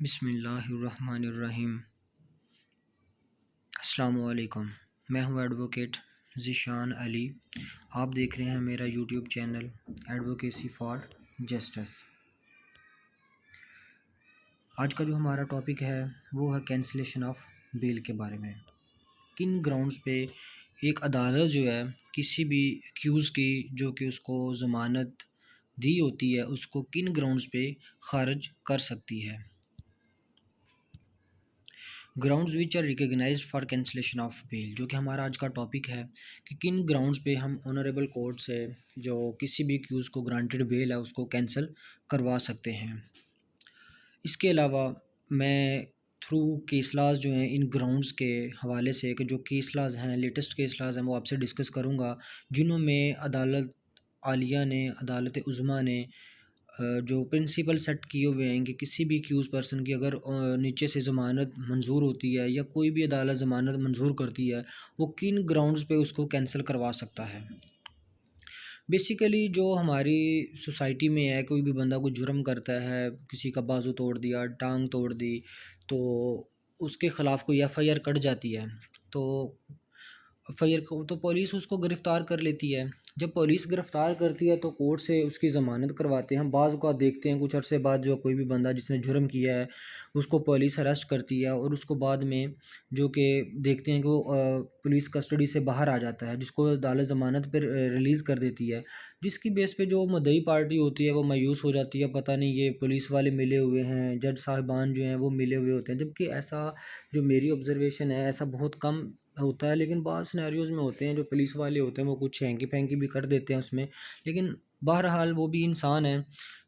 बिस्मिल्लाहिर्रहमानिर्रहीम। अस्सलामुअलैकुम। मैं हूं एडवोकेट ज़ीशान अली। आप देख रहे हैं मेरा YouTube channel advocacy for justice. आज का जो हमारा टॉपिक है वो है कैंसिलेशन ऑफ बेल के बारे में। किन ग्राउंड्स पे एक अदालत जो है किसी भी एक्यूज़ की जो कि उसको ज़मानत दी होती है उसको किन ग्राउंड्स पे खारिज कर सकती है। Grounds which are recognised for cancellation of bail, जो कि हमारा आज का टॉपिक है कि किन ग्राउंड्स पे हम ऑनरेबल कोर्ट से जो किसी भी एक्यूज़ को ग्रांटेड बेल है उसको कैंसिल करवा सकते हैं। इसके अलावा मैं थ्रू केस लॉज जो हैं इन ग्राउंड्स के हवाले से कि जो केस लॉज हैं, लेटेस्ट केस लॉज हैं, वो आपसे डिस्कस करूँगा, जिन्होंने अदालत आलिया ने, अदालत उज़्मा ने जो प्रिंसिपल सेट किए हुए हैं कि किसी भी एक्यूज़ पर्सन की अगर नीचे से ज़मानत मंज़ूर होती है या कोई भी अदालत ज़मानत मंज़ूर करती है, वो किन ग्राउंड्स पे उसको कैंसिल करवा सकता है। बेसिकली जो हमारी सोसाइटी में है, कोई भी बंदा कोई जुर्म करता है, किसी का बाजू तोड़ दिया, टांग तोड़ दी, तो उसके ख़िलाफ़ कोई एफ़आईआर कट जाती है। तो एफ़आईआर को तो पुलिस उसको गिरफ़्तार कर लेती है। जब पुलिस गिरफ़्तार करती है तो कोर्ट से उसकी ज़मानत करवाते हैं। हम बाज़ औक़ात देखते हैं कुछ अरसे बाद जो कोई भी बंदा जिसने जुर्म किया है उसको पुलिस अरेस्ट करती है और उसको बाद में जो कि देखते हैं कि वो पुलिस कस्टडी से बाहर आ जाता है, जिसको अदालत ज़मानत पर रिलीज़ कर देती है। जिसकी बेस पे जो मुद्दई पार्टी होती है वो मायूस हो जाती है, पता नहीं ये पुलिस वाले मिले हुए हैं, जज साहिबान जो हैं वो मिले हुए होते हैं। जबकि ऐसा जो मेरी ऑब्ज़र्वेशन है ऐसा बहुत कम होता है, लेकिन बहुत सिनेरियोज़ में होते हैं जो पुलिस वाले होते हैं वो कुछ हैंकी-पैंकी भी कर देते हैं उसमें। लेकिन बहरहाल वो भी इंसान है,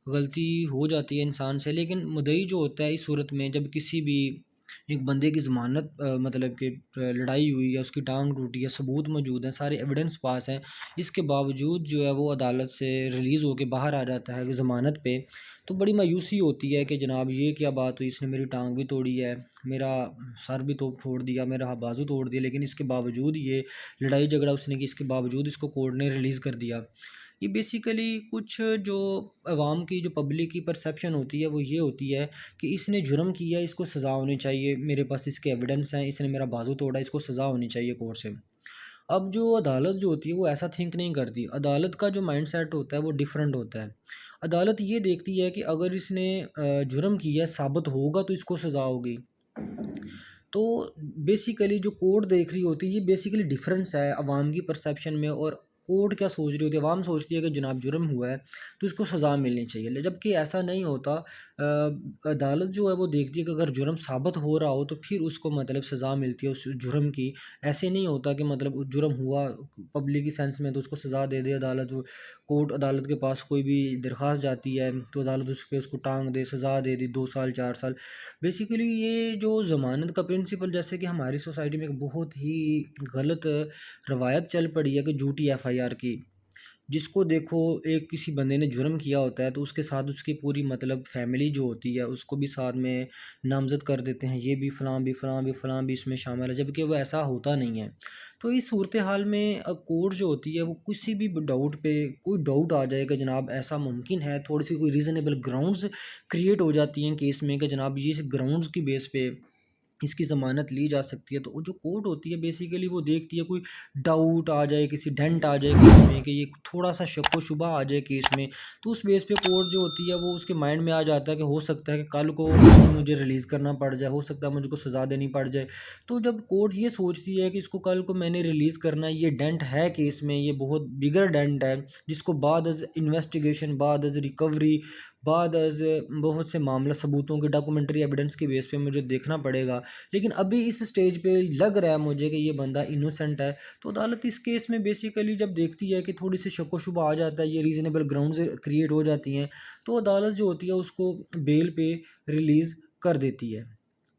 गलती हो जाती है इंसान से। लेकिन मुद्दई जो होता है इस सूरत में जब किसी भी एक बंदे की ज़मानत मतलब कि लड़ाई हुई है, उसकी टाँग टूटी है, सबूत मौजूद हैं, सारे एविडेंस पास हैं, इसके बावजूद जो है वो अदालत से रिलीज़ होके बाहर आ जाता है ज़मानत पे, तो बड़ी मायूसी होती है कि जनाब ये क्या बात हुई, इसने मेरी टाँग भी तोड़ी है, मेरा सर भी तो फोड़ दिया, मेरा बाजू तोड़ दिया, लेकिन इसके बावजूद ये लड़ाई झगड़ा उसने की, इसके बावजूद इसको कोर्ट ने रिलीज़ कर दिया। ये बेसिकली कुछ जो अवाम की जो पब्लिक की परसेप्शन होती है वो ये होती है कि इसने जुर्म किया, इसको सज़ा होनी चाहिए, मेरे पास इसके एविडेंस हैं, इसने मेरा बाजू तोड़ा, इसको सज़ा होनी चाहिए कोर्ट से। अब जो अदालत जो होती है वो ऐसा थिंक नहीं करती। अदालत का जो माइंडसेट होता है वो डिफरेंट होता है। अदालत ये देखती है कि अगर इसने जुर्म किया साबित होगा तो इसको सज़ा होगी। तो बेसिकली जो कोर्ट देख रही होती है ये बेसिकली डिफरेंस है अवाम की परसेप्शन में, और कोर्ट क्या सोच रही होती है, अवाम सोचती है कि जनाब जुर्म हुआ है तो इसको सज़ा मिलनी चाहिए, जबकि ऐसा नहीं होता। अदालत जो है वो देखती है कि अगर जुर्म साबित हो रहा हो तो फिर उसको मतलब सज़ा मिलती है उस जुर्म की। ऐसे नहीं होता कि मतलब जुर्म हुआ पब्लिक की सेंस में तो उसको सज़ा दे दे अदालत। कोर्ट अदालत के पास कोई भी दरख्वास्त जाती है तो अदालत उस पर उसको टांग दे, सज़ा दे दी 2 साल 4 साल। बेसिकली ये जो ज़मानत का प्रिंसिपल, जैसे कि हमारी सोसाइटी में एक बहुत ही गलत रवायत चल पड़ी है कि झूठी एफआईआर की। जिसको देखो एक किसी बंदे ने जुर्म किया होता है तो उसके साथ उसकी पूरी मतलब फैमिली जो होती है उसको भी साथ में नामज़द कर देते हैं, ये भी फ़लाँ भी फ़लाँ भी फ़लाँ भी इसमें शामिल है, जबकि वो ऐसा होता नहीं है। तो इस सूरत हाल में कोर्ट जो होती है वो किसी भी डाउट पे, कोई डाउट आ जाए कि जनाब ऐसा मुमकिन है, थोड़ी सी कोई रीज़नेबल ग्राउंड्स क्रिएट हो जाती हैं केस में कि जनाब ये इस ग्राउंड्स की बेस पे इसकी ज़मानत ली जा सकती है। तो वो जो कोर्ट होती है बेसिकली वो देखती है कोई डाउट आ जाए, किसी डेंट आ जाए केस में, कि ये थोड़ा-सा शक व शुबा आ जाए केस में, तो उस बेस पे कोर्ट जो होती है वो उसके माइंड में आ जाता है कि हो सकता है कि कल को इसको मुझे रिलीज़ करना पड़ जाए, हो सकता है मुझको सज़ा देनी पड़ जाए। तो जब कोर्ट ये सोचती है कि इसको कल को मैंने रिलीज़ करना है, ये डेंट है केस में, ये बहुत बिगर डेंट है, जिसको बाद अज़ इन्वेस्टिगेशन, बाद अज़ रिकवरी, बाद अज़ बहुत से मामला सबूतों के डॉक्यूमेंट्री एविडेंस के बेस पे मुझे देखना पड़ेगा। लेकिन अभी इस स्टेज पे लग रहा है मुझे कि ये बंदा इनोसेंट है। तो अदालत इस केस में बेसिकली जब देखती है कि थोड़ी सी शक व शुबा आ जाता है, ये रीज़नेबल ग्राउंड्स क्रिएट हो जाती हैं, तो अदालत जो होती है उसको बेल पे रिलीज़ कर देती है,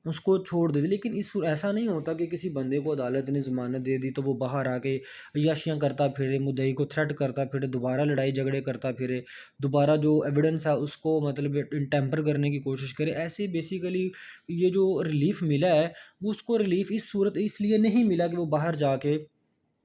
उसको छोड़ देती है। लेकिन ऐसा नहीं होता कि किसी बंदे को अदालत ने ज़मानत दे दी तो वो बाहर आके अय्याशियाँ करता फिरे, मुद्दई को थ्रेट करता फिरे, दोबारा लड़ाई झगड़े करता फिरे, दोबारा जो एविडेंस है उसको मतलब टेम्पर करने की कोशिश करे। ऐसे बेसिकली ये जो रिलीफ़ मिला है वो उसको रिलीफ़ इस सूरत इसलिए नहीं मिला कि वो बाहर जाके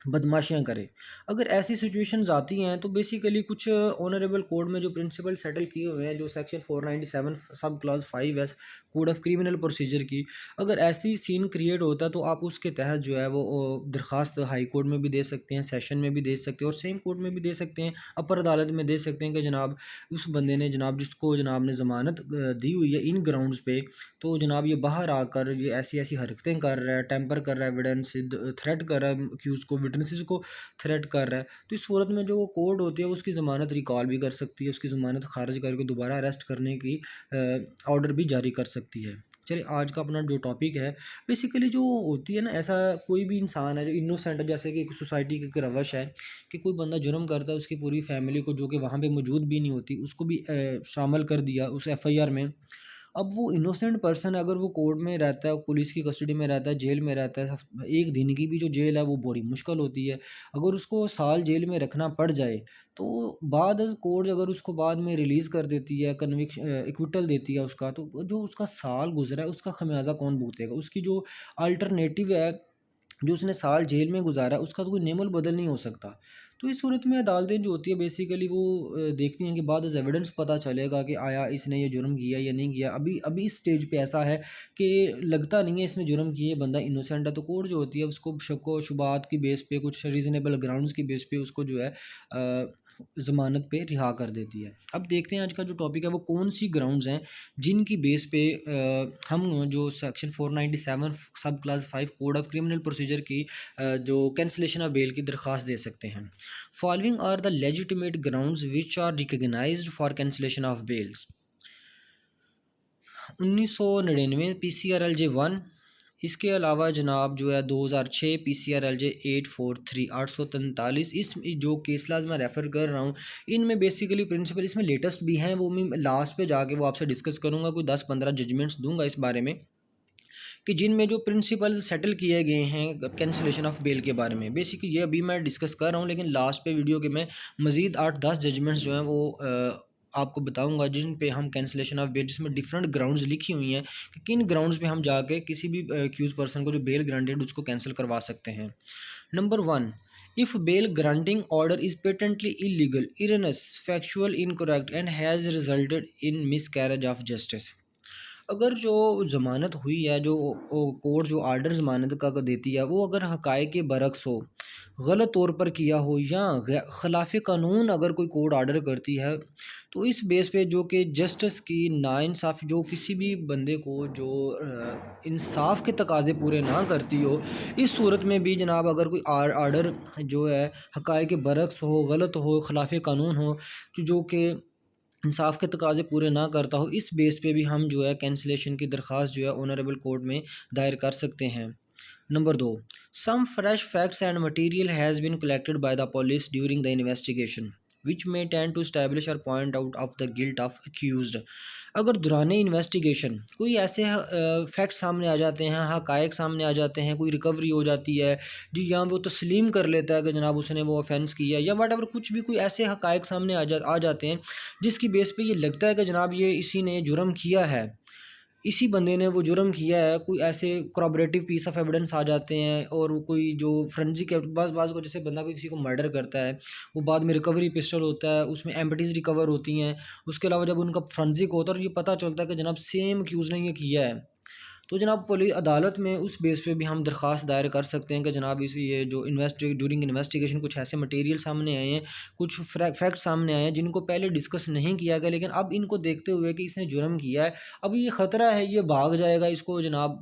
बदमाशियाँ करे। अगर ऐसी सिचुएशंस आती हैं तो बेसिकली कुछ ऑनरेबल कोड में जो प्रिंसिपल सेटल किए हुए हैं, जो section 497 sub clause 5 code of criminal procedure की, अगर ऐसी सीन क्रिएट होता है तो आप उसके तहत जो है वो दरख्वास्त हाई कोर्ट में भी दे सकते हैं, सेशन में भी दे सकते हैं और सेम कोर्ट में भी दे सकते हैं, अपर अदालत में दे सकते हैं कि जनाब उस बंदे ने, जनाब जिसको जनाब ने ज़मानत दी हुई है इन ग्राउंड्स पे, तो जनाब ये बाहर आकर ये ऐसी ऐसी हरकतें कर रहा है, टेम्पर कर रहा है एविडेंस, थ्रेट कर रहा है अक्यूज़ को, विटनेसेस को थ्रेट कर रहा है। तो इस सूरत में जो वो कोर्ट होती है उसकी ज़मानत रिकॉल भी कर सकती है, उसकी ज़मानत खारिज करके दोबारा अरेस्ट करने की ऑर्डर भी जारी कर सकती है। चलिए आज का अपना जो टॉपिक है, बेसिकली जो होती है ना, ऐसा कोई भी इंसान है जो इनोसेंट है, जैसे कि एक सोसाइटी की एक रवश है कि कोई बंदा जुर्म करता है, उसकी पूरी फैमिली को जो कि वहाँ पे मौजूद भी नहीं होती उसको भी शामिल कर दिया उस एफआईआर में। अब वो इनोसेंट पर्सन अगर वो कोर्ट में रहता है, पुलिस की कस्टडी में रहता है, जेल में रहता है, एक दिन की भी जो जेल है वो बड़ी मुश्किल होती है। अगर उसको साल जेल में रखना पड़ जाए तो बाद कोर्ट अगर उसको बाद में रिलीज़ कर देती है, एक्विटल देती है उसका, तो जो उसका साल गुजरा है उसका खमियाजा कौन भुगतेगा? उसकी जो अल्टरनेटिव है, जो उसने साल जेल में गुज़ारा उसका तो कोई नेमल बदल नहीं हो सकता। तो इस सूरत में अदालतें जो होती है बेसिकली वो देखती हैं कि बाद एविडेंस पता चलेगा कि आया इसने ये जुर्म किया या नहीं किया। अभी अभी इस स्टेज पे ऐसा है कि लगता नहीं है इसने जुर्म किए, बंदा इनोसेंट है, तो कोर्ट जो होती है उसको शक व शुबात की बेस पे, कुछ रीज़नेबल ग्राउंड्स की बेस पे उसको जो है ज़मानत पे रिहा कर देती है। अब देखते हैं आज का जो टॉपिक है वो कौन सी ग्राउंड्स हैं जिनकी बेस पे हम जो सेक्शन 497 सब class 5 code of criminal procedure की जो कैंसलेशन ऑफ बेल की दरख्वास्त दे सकते हैं। Following are the legitimate grounds which are recognised for cancellation of bails. 1999 PCRLJ 1, इसके अलावा जनाब जो है 2006 PCRLJ 843 843, इस जो केस लाज मैं रेफ़र कर रहा हूँ इनमें बेसिकली प्रिंसिपल इसमें लेटेस्ट भी हैं, वो मैं लास्ट पे जाके वो आपसे डिस्कस करूँगा, कोई 10-15 जजमेंट्स दूंगा इस बारे में कि जिनमें जो प्रिंसिपल सेटल किए गए हैं कैंसिलेशन ऑफ बेल के बारे में। बेसिकली ये अभी मैं डिस्कस कर रहा हूँ, लेकिन लास्ट पे वीडियो के मैं मज़ीद 8-10 जजमेंट्स जो हैं वो आपको बताऊंगा जिन पे हम कैंसिलेशन ऑफ बेल, जिसमें डिफरेंट ग्राउंड्स लिखी हुई हैं कि किन ग्राउंड्स पे हम जाके किसी भी एक्यूज पर्सन को जो बेल ग्रांटेड उसको कैंसिल करवा सकते हैं। Number 1, if bail granting order is patently illegal, erroneous, factual incorrect and has resulted in miscarriage of justice। अगर जो ज़मानत हुई है, जो कोर्ट जो आर्डर ज़मानत का देती है वो अगर हक़ाइक़ के बरअक्स हो, गलत तौर पर किया हो या ख़िलाफ़ कानून अगर कोई कोर्ट आर्डर करती है, तो इस बेस पे जो कि जस्टिस की नाइंसाफ़ी, जो किसी भी बंदे को जो इंसाफ के तकाज़े पूरे ना करती हो, इस सूरत में भी जनाब अगर कोई आर्डर जो है हक़ाइक़ के बरअक्स हो, गलत हो, ख़िलाफ़ कानून हो, जो कि इंसाफ के तकाज़े पूरे ना करता हो, इस बेस पे भी हम जो है कैंसिलेशन की दरख्वास्त जो है ऑनरेबल कोर्ट में दायर कर सकते हैं। Number 2, some fresh facts and material has been collected by the police during the investigation which may tend to establish or point out of the guilt of accused. अगर दौरान इन्वेस्टिगेशन कोई ऐसे fact सामने आ जाते हैं, हक़ाइक़ सामने आ जाते हैं, कोई रिकवरी हो जाती है जी, या वो तस्लीम कर लेता है कि जनाब उसने वो ऑफेंस किया या वट एवर, कुछ भी कोई ऐसे हक़ाइक़ सामने आ जाते हैं जिसकी बेस पे ये लगता है कि जनाब ये इसी ने जुर्म किया है, इसी बंदे ने वो जुर्म किया है, कोई ऐसे corroborative पीस ऑफ एविडेंस आ जाते हैं और वो कोई जो फोरेंसिक बाज़ को, जैसे बंदा कोई किसी को मर्डर करता है, वो बाद में रिकवरी पिस्टल होता है, उसमें एम्प्टीज़ रिकवर होती हैं। उसके अलावा जब उनका फोरेंसिक होता है और ये पता चलता है कि जनाब सेम एक्यूज़ ने ये किया है, तो जनाब पुलिस अदालत में उस बेस पे भी हम दरख्वास्त दायर कर सकते हैं कि जनाब इस ये जो ड्यूरिंग इन्वेस्टिगेशन कुछ ऐसे मटेरियल सामने आए हैं, कुछ फैक्ट सामने आए हैं जिनको पहले डिस्कस नहीं किया गया, लेकिन अब इनको देखते हुए कि इसने जुर्म किया है, अब ये ख़तरा है ये भाग जाएगा, इसको जनाब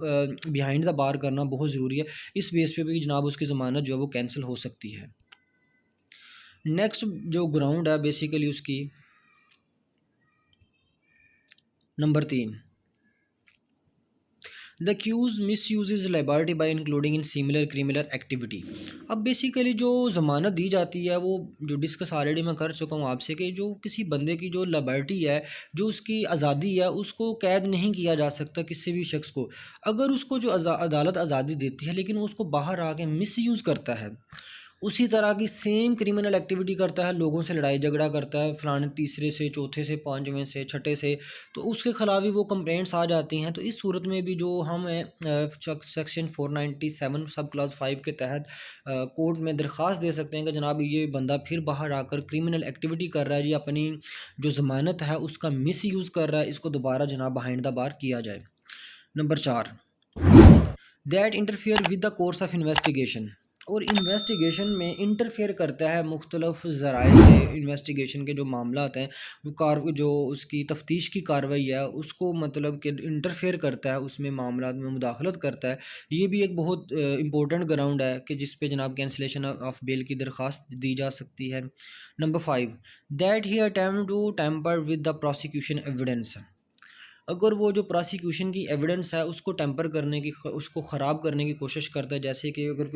बिहाइंड द बार करना बहुत ज़रूरी है। इस बेस पे भी जनाब उसकी ज़मानत जो है वो कैंसिल हो सकती है। नेक्स्ट जो ग्राउंड है बेसिकली उसकी, number 3, the accused misuses liberty by including in similar criminal activity। अब बेसिकली जो ज़मानत दी जाती है वो जो डिस्कस ऑलरेडी मैं कर चुका हूँ आपसे कि जो किसी बंदे की जो लिबर्टी है, जो उसकी आज़ादी है, उसको कैद नहीं किया जा सकता किसी भी शख्स को। अगर उसको जो अदालत आज़ादी देती है लेकिन वो उसको बाहर आके मिसयूज़ करता है, उसी तरह की सेम क्रिमिनल एक्टिविटी करता है, लोगों से लड़ाई झगड़ा करता है, फलाने तीसरे से, चौथे से, पाँचवें से, छठे से, तो उसके खिलाफ भी वो कंप्लेंट्स आ जाती हैं। तो इस सूरत में भी जो हम सेक्शन 497 सब क्लास 5 के तहत कोर्ट में दरख्वास्त दे सकते हैं कि जनाब ये बंदा फिर बाहर आकर क्रिमिनल एक्टिविटी कर रहा है, ये अपनी जो ज़मानत है उसका मिस यूज़ कर रहा है, इसको दोबारा जनाब बिहाइंड द बार किया जाए। Number 4, that interfere with the course of investigation, और इन्वेस्टिगेशन में इंटरफेयर करता है मुख्तलिफ ज़राए से। इन्वेस्टिगेशन के जो मामलात हैं वो जो उसकी तफ्तीश की कार्रवाई है उसको मतलब कि इंटरफेयर करता है, उसमें मामलात में मुदाखलत करता है। ये भी एक बहुत इंपॉर्टेंट ग्राउंड है कि जिस पे जनाब कैंसिलेशन ऑफ बेल की दरख्वास्त दी जा सकती है। Number 5, that he attempt to tamper with the prosecution evidence, अगर वो जो प्रोसिक्यूशन की एविडेंस है उसको टेम्पर करने की, उसको ख़राब करने की कोशिश करता है। जैसे कि अगर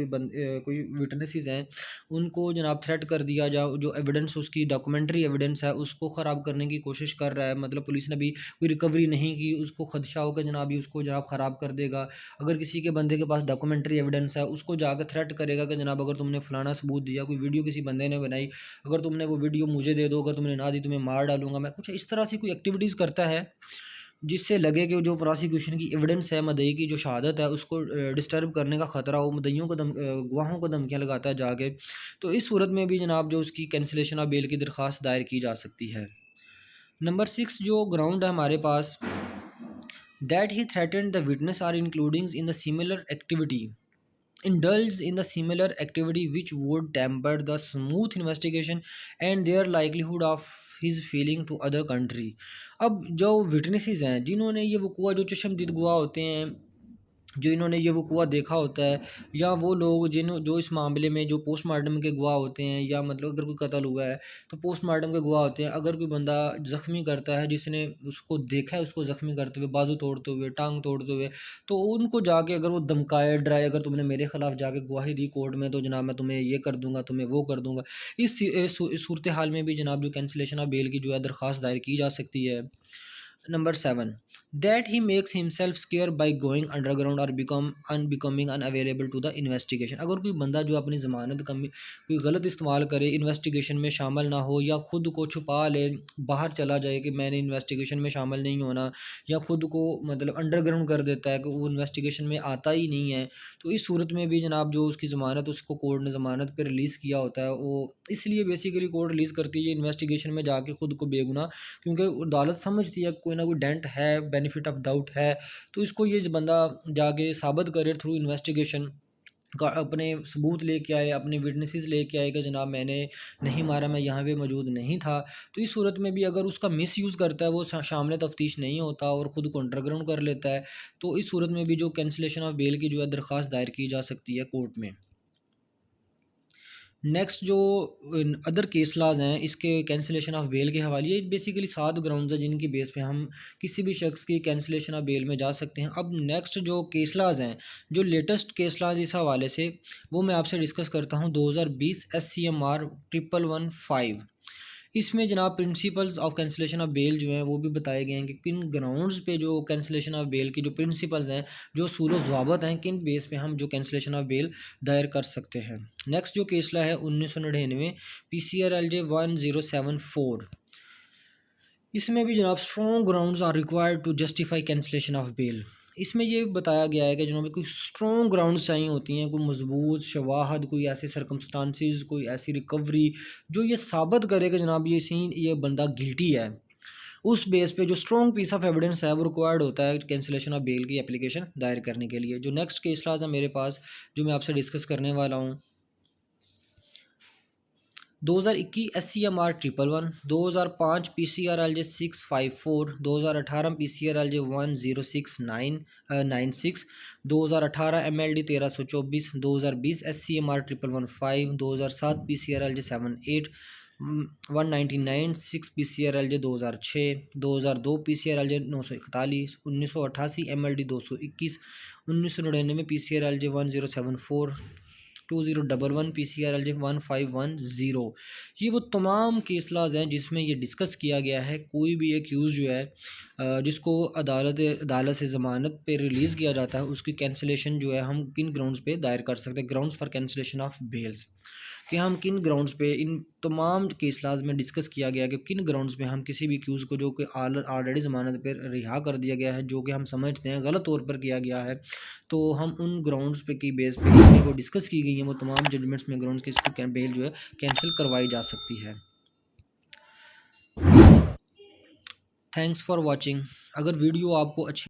कोई विटनेसेस हैं उनको जनाब थ्रेट कर दिया जाए, जो एविडेंस उसकी डॉक्यूमेंट्री एविडेंस है उसको ख़राब करने की कोशिश कर रहा है, मतलब पुलिस ने भी कोई रिकवरी नहीं की, उसको खदशा हो कि जनाब ये उसको जनाब ख़राब कर देगा। अगर किसी के बंदे के पास डॉक्यूमेंट्री एविडेंस है उसको जाकर थ्रेट करेगा कि जनाब अगर तुमने फलाना सबूत दिया, कोई वीडियो किसी बंदे ने बनाई, अगर तुमने वो वीडियो मुझे दे दो, अगर तुमने ना दी तुम्हें मार डालूंगा मैं, कुछ इस तरह से कोई एक्टिविटीज़ करता है जिससे लगे कि जो प्रोसिक्यूशन की एविडेंस है, मुद्दई की जो शहादत है उसको डिस्टर्ब करने का ख़तरा हो, मुद्दइयों को गवाहों को धमकियाँ लगाता है जाके। तो इस सूरत में भी जनाब जो उसकी कैंसिलेशन ऑफ बेल की दरख्वास्त दायर की जा सकती है। नंबर 6 जो ग्राउंड है हमारे पास, that he threaten the witness or including in the similar activity, indulged in the similar activity which would temper the smooth investigation and their likelihood of his feeling to other country। अब जो witnesses हैं जिन्होंने ये वक़ूआ, जो चश्मदीद गवाह होते हैं, जो इन्होंने ये वक़ूआ देखा होता है, या वो लोग जो इस मामले में जो पोस्टमार्टम के गवाह होते हैं, या मतलब अगर कोई कत्ल हुआ है तो पोस्टमार्टम के गवाह होते हैं। अगर कोई बंदा ज़ख्मी करता है, जिसने उसको देखा है उसको ज़ख्मी करते हुए, बाजू तोड़ते हुए, टांग तोड़ते हुए, तो उनको जाके अगर वो धमकाए डराए, अगर तुमने मेरे ख़िलाफ़ जाके गवाही दी कोर्ट में तो जनाब मैं तुम्हें ये कर दूँगा, तुम्हें वो कर दूँगा। इस सूरत हाल में भी जनाब जो कैंसिलेशन ऑफ बेल की जो है दरख्वास्त दायर की जा सकती है। Number 7, that he makes himself scarce by going underground or becoming unavailable to the investigation, अगर कोई बंदा जो अपनी ज़मानत कमी कोई गलत इस्तेमाल करे, इन्वेस्टिगेशन में शामिल ना हो, या ख़ुद को छुपा ले, बाहर चला जाए कि मैंने इन्वेस्टिगेशन में शामिल नहीं होना, या ख़ुद को मतलब अंडरग्राउंड कर देता है कि वो इन्वेस्टिगेशन में आता ही नहीं है, तो इस सूरत में भी जनाब जो उसकी ज़मानत, उसको कोर्ट ने ज़मानत पर रिलीज़ किया होता है, वो इसलिए बेसिकली कोर्ट रिलीज़ करती है इन्वेस्टिगेशन में जाके ख़ुद को बेगुनाह, क्योंकि अदालत समझती है कोई ना कोई डेंट है, बेनिफिट ऑफ डाउट है, तो इसको ये बंदा जाके साबित करे थ्रू इन्वेस्टिगेशन का, अपने सबूत लेके आए, अपने विटनेसेस लेके आए कि जनाब मैंने नहीं मारा, मैं यहाँ पे मौजूद नहीं था। तो इस सूरत में भी अगर उसका मिस यूज़ करता है, वो शामिल तफ्तीश नहीं होता और ख़ुद को अंडरग्राउंड कर लेता है, तो इस सूरत में भी जो कैंसिलेशन ऑफ बेल की जो है दरख्वास्त दायर की जा सकती है कोर्ट में। नेक्स्ट जो अदर केस लाज हैं इसके कैंसिलेशन ऑफ बेल के हवाले, ये बेसिकली 7 ग्राउंड्स हैं जिनकी बेस पे हम किसी भी शख्स की कैंसिलेशन ऑफ बेल में जा सकते हैं। अब नेक्स्ट जो केस लाज हैं, जो लेटेस्ट केस लाज इस हवाले से, वो मैं आपसे डिस्कस करता हूँ। 2020 SCMR 1115, इसमें जनाब principles of cancellation of bail जो हैं वो भी बताए गए हैं कि किन ग्राउंड्स पे जो कैंसिलेशन ऑफ बेल की जो प्रिंसिपल्स हैं, जो सूल ज़वाबत हैं, किन बेस पे हम जो कैंसिलेशन ऑफ बेल दायर कर सकते हैं। नेक्स्ट जो केसला है 1999 PCRLJ 1074, इसमें भी जनाब strong grounds are required to justify cancellation of bail. इसमें ये बताया गया है कि जनाब कोई स्ट्रॉन्ग ग्राउंड्स चाहिए होती हैं, कोई मजबूत शवाहद, कोई ऐसे सर्कमस्टांसिस, कोई ऐसी रिकवरी जो ये साबित करे कि जनाब ये बंदा गिल्टी है। उस बेस पे जो स्ट्रॉन्ग पीस ऑफ एविडेंस है वो रिक्वायर्ड होता है कैंसिलेशन ऑफ बेल की एप्लीकेशन दायर करने के लिए। जो नेक्स्ट केस लाज है मेरे पास, जो मैं आपसे डिस्कस करने वाला हूँ, 2021 SCMR 1111, 2005 PCRLJ 654, 2018 PCRLJ 10696, 2018 MLD 1324, 2020 SCMR 1115, 2007 PCRLJ 78, 199 6 PCRLJ 2006, 2002 PCRLJ 941, 1988 MLD 221, 1999 PCRLJ 1074, 2011 PCRLJ 1510। ये वो तमाम केस लाज हैं जिसमें ये डिस्कस किया गया है। कोई भी एक यूज़ जो है जिसको अदालत से ज़मानत पे रिलीज़ किया जाता है, उसकी कैंसिलेशन जो है हम किन ग्राउंड्स पे दायर कर सकते हैं, grounds for cancellation of bails. कि हम किन ग्राउंड्स पे इन तमाम केस लाज में डिस्कस किया गया कि किन ग्राउंड्स पे हम किसी भी एक्यूज़ को जो कि ऑलरेडी ज़मानत पे रिहा कर दिया गया है, जो कि हम समझते हैं गलत तौर पर किया गया है, तो हम उन ग्राउंड्स पे की बेस पे जितनी वो डिस्कस की गई हैं वो तमाम जजमेंट्स में ग्राउंड्स की इसको बेल जो है कैंसिल करवाई जा सकती है। Thanks for watching. अगर वीडियो आपको अच्छी